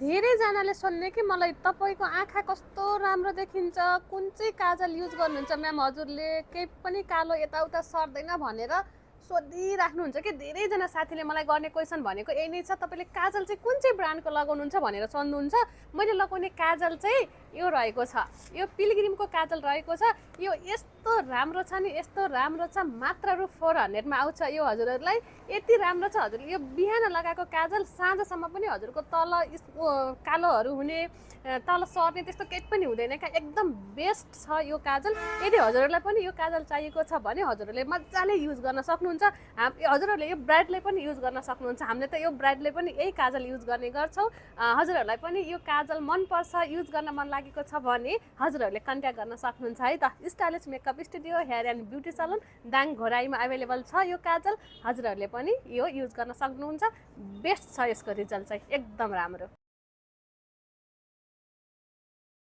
धेरैजनाले सोध्ने कि मलाई तपाईँको आँखा कस्तो राम्रो देखिन्छ, कुन चाहिँ काजल युज गर्नुहुन्छ म्याम हजुरले, केही पनि कालो यताउता सर्दैन भनेर सोधिराख्नुहुन्छ कि धेरैजना साथीले मलाई गर्ने क्वेसन भनेको यही नै छ, तपाईँले काजल चाहिँ कुन चाहिँ ब्रान्डको लगाउनुहुन्छ भनेर सोध्नुहुन्छ। मैले लगाउने काजल चाहिँ यो रहेको छ, यो पिलग्रिमको काजल रहेको छ। यो यस्तो राम्रो छ नि, यस्तो राम्रो छ, मात्र रु 400 मा आउँछ यो हजुरहरूलाई। यति राम्रो छ हजुरले यो बिहान लगाएको काजल साँझसम्म पनि हजुरको तल कालोहरू हुने, तल सर्ने त्यस्तो केही पनि हुँदैन क्या। एकदम बेस्ट छ यो काजल। यदि हजुरहरूलाई पनि यो काजल चाहिएको छ भने हजुरहरूले मजाले युज गर्न सक्नुहुन्छ। हजुरहरूले यो ब्रान्डले पनि युज गर्न सक्नुहुन्छ। हामीले त यो ब्रान्डले पनि यही काजल युज गर्ने गर्छौँ। हजुरहरूलाई पनि यो काजल मनपर्छ, युज गर्न मन लागेको छ भने हजुरहरूले कन्ट्याक्ट गर्न सक्नुहुन्छ है त। Stylish makeup studio hair and beauty salon Dang घोराईमा अभाइलेबल छ यो काजल। हजुरहरूले पनि यो युज गर्न सक्नुहुन्छ। बेस्ट छ यसको रिजल्ट चाहिँ एकदम राम्रो।